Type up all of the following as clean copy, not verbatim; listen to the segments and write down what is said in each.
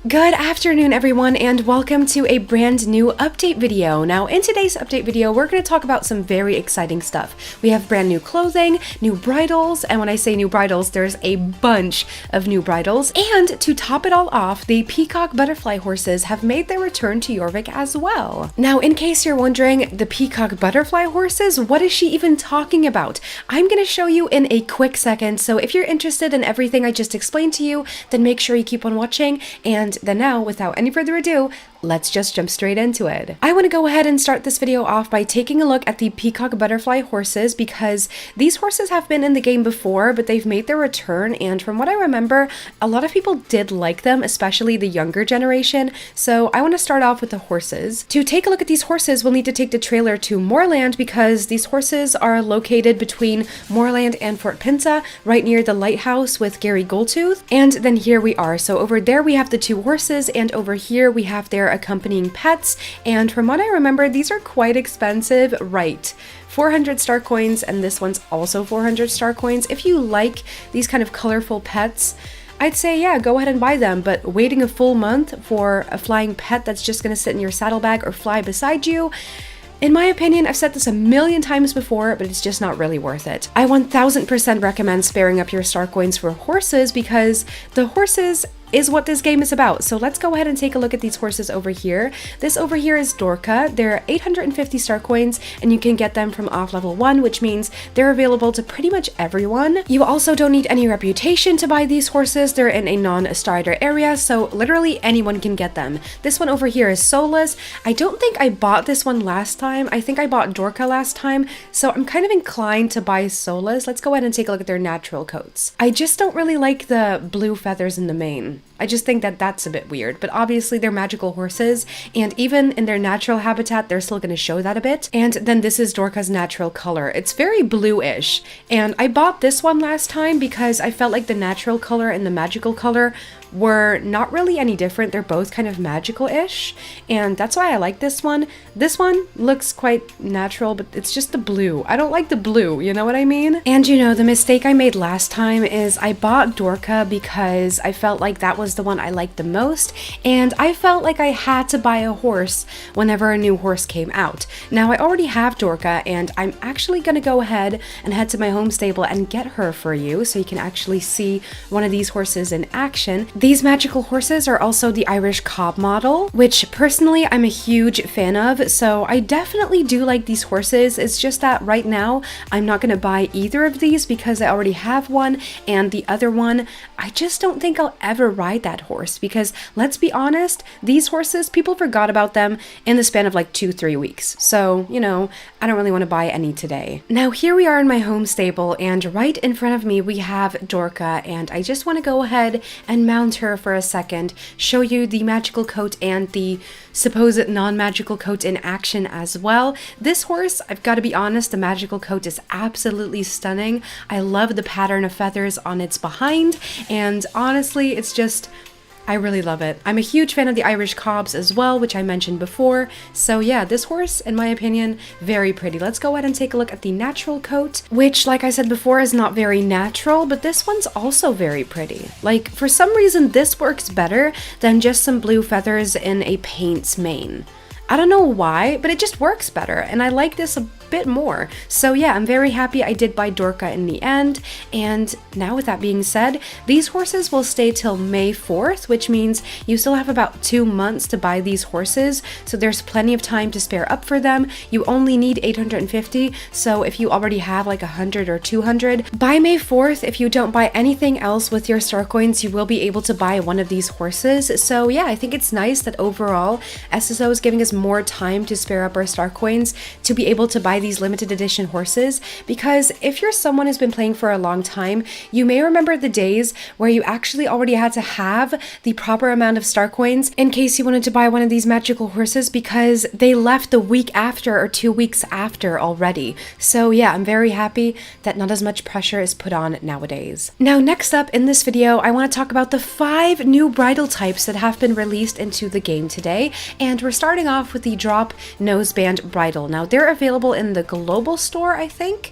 Good afternoon, everyone, and welcome to a brand new update video. Now, in today's update video, we're going to talk about some very exciting stuff. We have brand new clothing, new bridles, and when I say new bridles, there's a bunch of new bridles. And to top it all off, the peacock butterfly horses have made their return to Jorvik as well. Now, in case you're wondering, the peacock butterfly horses, what is she even talking about? I'm going to show you in a quick second, so if you're interested in everything I just explained to you, then make sure you keep on watching. And then now, without any further ado, let's just jump straight into it. I want to go ahead and start this video off by taking a look at the peacock butterfly horses because these horses have been in the game before, but they've made their return, and from what I remember, a lot of people did like them, especially the younger generation, so I want to start off with the horses. To take a look at these horses, we'll need to take the trailer to Moorland because these horses are located between Moorland and Fort Pinta, right near the lighthouse with Gary Goldtooth, and then here we are. So over there we have the two horses, and over here we have their accompanying pets, and from what I remember, these are quite expensive, right? 400 star coins, and this one's also 400 star coins. If you like these kind of colorful pets, I'd say, yeah, go ahead and buy them, but waiting a full month for a flying pet that's just gonna sit in your saddlebag or fly beside you, in my opinion, I've said this a million times before, but it's just not really worth it. I 1000% recommend sparing up your star coins for horses because the horses is what this game is about. So let's go ahead and take a look at these horses over here. This over here is Dorka. They're 850 star coins, and you can get them from off level 1, which means they're available to pretty much everyone. You also don't need any reputation to buy these horses. They're in a non-starter area, so literally anyone can get them. This one over here is Soulless. I don't think I bought this one last time. I think I bought Dorka last time, so I'm kind of inclined to buy Soulless. Let's go ahead and take a look at their natural coats. I just don't really like the blue feathers in the mane. I just think that that's a bit weird, but obviously they're magical horses, and even in their natural habitat, they're still going to show that a bit. And then this is Dorka's natural color. It's very bluish, and I bought this one last time because I felt like the natural color and the magical color were not really any different. They're both kind of magical-ish, and that's why I like this one. This one looks quite natural, but it's just the blue. I don't like the blue, you know what I mean? And you know, the mistake I made last time is I bought Dorka because I felt like that was the one I liked the most, and I felt like I had to buy a horse whenever a new horse came out. Now, I already have Dorka, and I'm actually gonna go ahead and head to my home stable and get her for you so you can actually see one of these horses in action. These magical horses are also the Irish Cob model, which personally I'm a huge fan of, so I definitely do like these horses. It's just that right now I'm not going to buy either of these because I already have one, and the other one, I just don't think I'll ever ride that horse because, let's be honest, these horses, people forgot about them in the span of like 2-3 weeks. So, you know, I don't really want to buy any today. Now here we are in my home stable, and right in front of me we have Dorka, and I just want to go ahead and mount her for a second, show you the magical coat and the supposed non-magical coat in action as well. This horse, I've got to be honest, the magical coat is absolutely stunning. I love the pattern of feathers on its behind, and honestly, it's just, I really love it. I'm a huge fan of the Irish Cobs as well, which I mentioned before. So yeah, this horse, in my opinion, very pretty. Let's go ahead and take a look at the natural coat, which, like I said before, is not very natural, but this one's also very pretty. Like, for some reason, this works better than just some blue feathers in a paint's mane. I don't know why, but it just works better, and I like this a bit more. So yeah, I'm very happy I did buy Dorka in the end. And now, with that being said, these horses will stay till May 4th, which means you still have about 2 months to buy these horses, so there's plenty of time to spare up for them. You only need 850, so if you already have like 100 or 200, by May 4th, if you don't buy anything else with your star coins, you will be able to buy one of these horses. So yeah, I think it's nice that overall SSO is giving us more time to spare up our star coins to be able to buy these limited edition horses, because if you're someone who's been playing for a long time, you may remember the days where you actually already had to have the proper amount of star coins in case you wanted to buy one of these magical horses because they left the week after or 2 weeks after already. So yeah, I'm very happy that not as much pressure is put on nowadays. Now, next up in this video, I want to talk about the 5 new bridle types that have been released into the game today, and we're starting off with the drop noseband bridle. Now, they're available in in the global store, I think.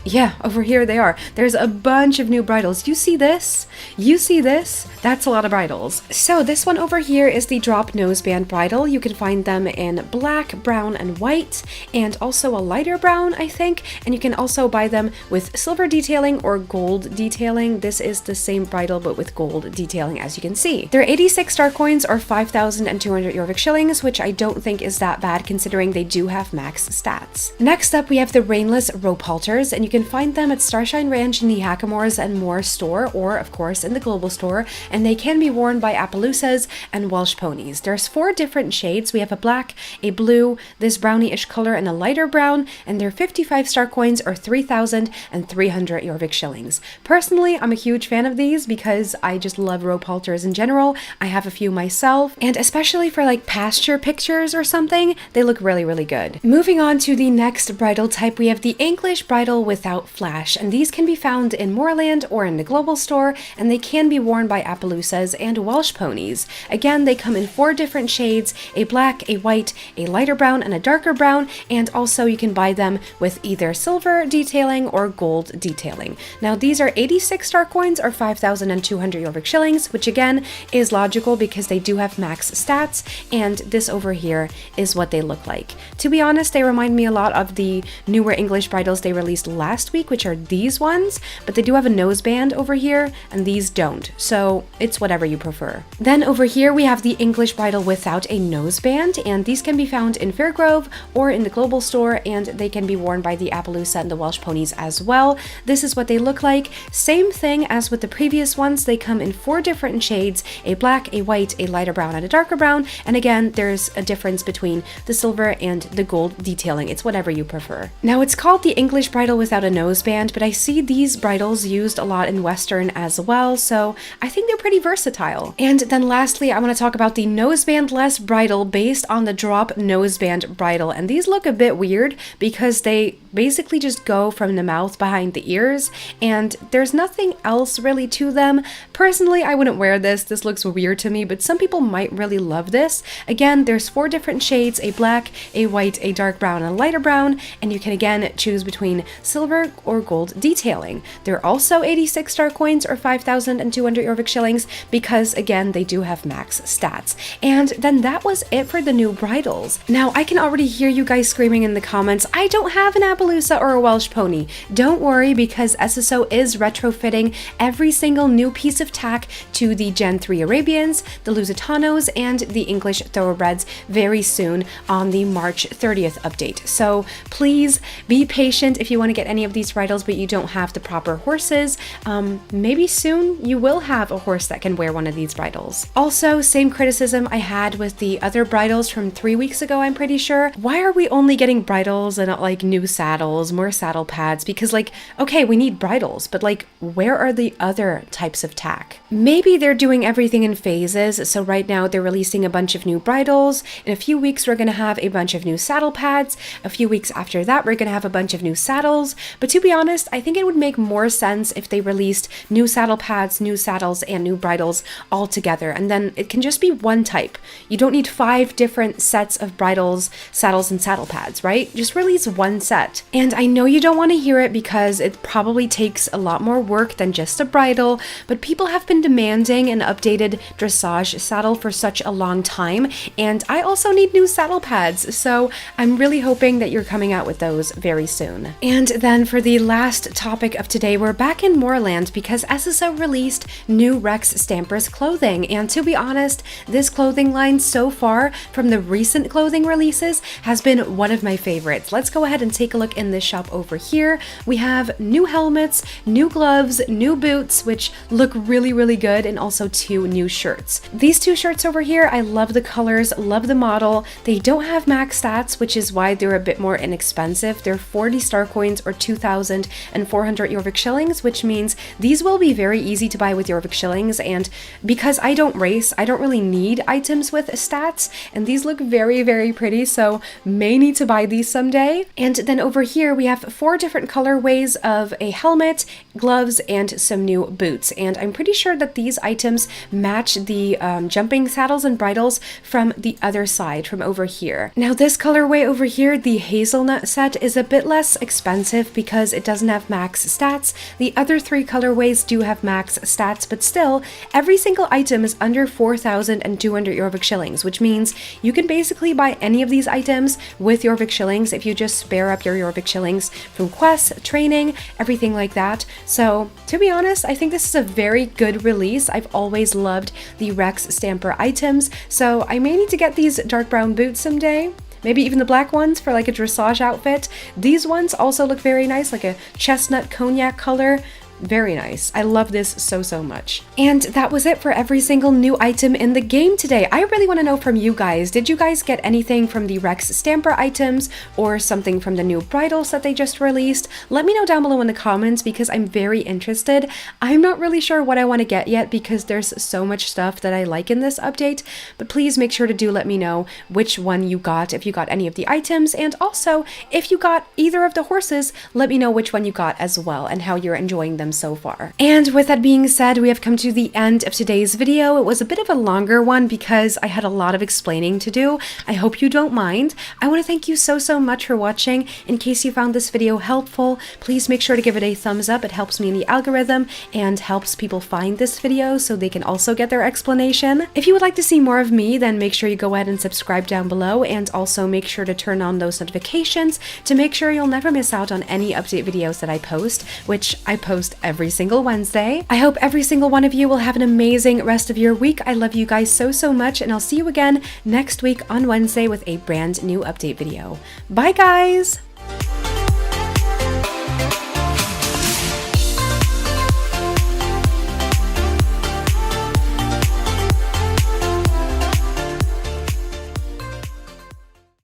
Yeah, over here they are. There's a bunch of new bridles. You see this? You see this? That's a lot of bridles. So this one over here is the drop noseband bridle. You can find them in black, brown, and white, and also a lighter brown, I think. And you can also buy them with silver detailing or gold detailing. This is the same bridle but with gold detailing, as you can see. They're 86 star coins or 5,200 Jorvik shillings, which I don't think is that bad considering they do have max stats. Next up, we have the rainless rope halters, and you can find them at Starshine Ranch in the Hackamores and More store, or of course in the global store, and they can be worn by Appaloosas and Welsh ponies. There's 4 different shades. We have a black, a blue, this brownie-ish color, and a lighter brown, and they're 55 star coins or 3,300 Jorvik shillings. Personally, I'm a huge fan of these because I just love rope halters in general. I have a few myself, and especially for like pasture pictures or something, they look really, really good. Moving on to the next bridle type, we have the English bridle without flash, and these can be found in Moorland or in the global store, and they can be worn by Appaloosas and Welsh ponies. Again, they come in 4 different shades, a black, a white, a lighter brown, and a darker brown, and also you can buy them with either silver detailing or gold detailing. Now these are 86 star coins or 5,200 Jorvik shillings, which again is logical because they do have max stats, and this over here is what they look like. To be honest, they remind me a lot of the newer English bridles they released last week, which are these ones, but they do have a noseband over here and these don't, so it's whatever you prefer. Then over here we have the English bridle without a noseband, and these can be found in Fairgrove or in the global store, and they can be worn by the Appaloosa and the Welsh ponies as well. This is what they look like. Same thing as with the previous ones, they come in 4 different shades, a black, a white, a lighter brown, and a darker brown, and again there's a difference between the silver and the gold detailing. It's whatever you prefer. Now it's called the English bridle without a noseband, but I see these bridles used a lot in Western as well, so I think they're pretty versatile. And then lastly, I want to talk about the noseband-less bridle based on the drop noseband bridle, and these look a bit weird because they basically just go from the mouth behind the ears, and there's nothing else really to them. Personally, I wouldn't wear this. This looks weird to me, but some people might really love this. Again, there's 4 different shades, a black, a white, a dark brown, and a lighter brown, and you can again choose between silver or gold detailing. They're also 86 star coins or 5,200 Jorvik shillings because again, they do have max stats. And then that was it for the new bridles. Now, I can already hear you guys screaming in the comments, I don't have an Appaloosa or a Welsh pony. Don't worry, because SSO is retrofitting every single new piece of tack to the Gen 3 Arabians, the Lusitanos, and the English Thoroughbreds very soon on the March 30th update. So please be patient if you want to get any of these bridles but you don't have the proper horses. Maybe soon you will have a horse that can wear one of these bridles. Also, same criticism I had with the other bridles from 3 weeks ago, I'm pretty sure. Why are we only getting bridles and not like new saddles, more saddle pads? Because like, okay, we need bridles, but like, where are the other types of tack? Maybe they're doing everything in phases. So right now they're releasing a bunch of new bridles. In a few weeks, we're going to have a bunch of new saddle pads. A few weeks after that, we're going to have a bunch of new saddles. But to be honest, I think it would make more sense if they released new saddle pads, new saddles, and new bridles all together. And then it can just be one type. You don't need 5 different sets of bridles, saddles, and saddle pads, right? Just release one set. And I know you don't want to hear it because it probably takes a lot more work than just a bridle, but people have been demanding an updated dressage saddle for such a long time, and I also need new saddle pads, so I'm really hoping that you're coming out with those very soon. And then for the last topic of today, we're back in Moorland because SSO released new Rex Stampers clothing, and to be honest, this clothing line so far from the recent clothing releases has been one of my favorites. Let's go ahead and take a look in this shop over here. We have new helmets, new gloves, new boots, which look really, really good, and also 2 new shirts. These 2 shirts over here, I love the colors, love the model. They don't have max stats, which is why they're a bit more inexpensive. They're 40 star coins or 2,400 Jorvik shillings, which means these will be very easy to buy with Jorvik shillings, and because I don't race, I don't really need items with stats, and these look very, very pretty, so may need to buy these someday. And then over here we have 4 different colorways of a helmet, gloves, and some new boots, and I'm pretty sure that these items match the jumping saddles and bridles from the other side, from over here. Now this colorway over here, the hazelnut set is a bit less expensive because it doesn't have max stats. The other 3 colorways do have max stats, but still, every single item is under 4,200 Jorvik shillings, which means you can basically buy any of these items with Jorvik shillings if you just spare up your Jorvik shillings from quests, training, everything like that. So, to be honest, I think this is a very good release. I've always loved the Rex Stamper items, so I may need to get these dark brown boots someday. Maybe even the black ones for like a dressage outfit. These ones also look very nice, like a chestnut cognac color. Very nice. I love this so much. And that was it for every single new item in the game today. I really want to know from you guys, did you guys get anything from the Rex Stamper items or something from the new bridles that they just released? Let me know down below in the comments because I'm very interested. I'm not really sure what I want to get yet because there's so much stuff that I like in this update, but please make sure to let me know which one you got, if you got any of the items, and also if you got either of the horses, let me know which one you got as well and how you're enjoying them so far. And with that being said, we have come to the end of today's video. It was a bit of a longer one because I had a lot of explaining to do. I hope you don't mind. I want to thank you so much for watching. In case you found this video helpful, please make sure to give it a thumbs up. It helps me in the algorithm and helps people find this video so they can also get their explanation. If you would like to see more of me, then make sure you go ahead and subscribe down below, and also make sure to turn on those notifications to make sure you'll never miss out on any update videos that I post, which I post every single Wednesday. I hope every single one of you will have an amazing rest of your week. I love you guys so much, and I'll see you again next week on Wednesday with a brand new update video. Bye guys!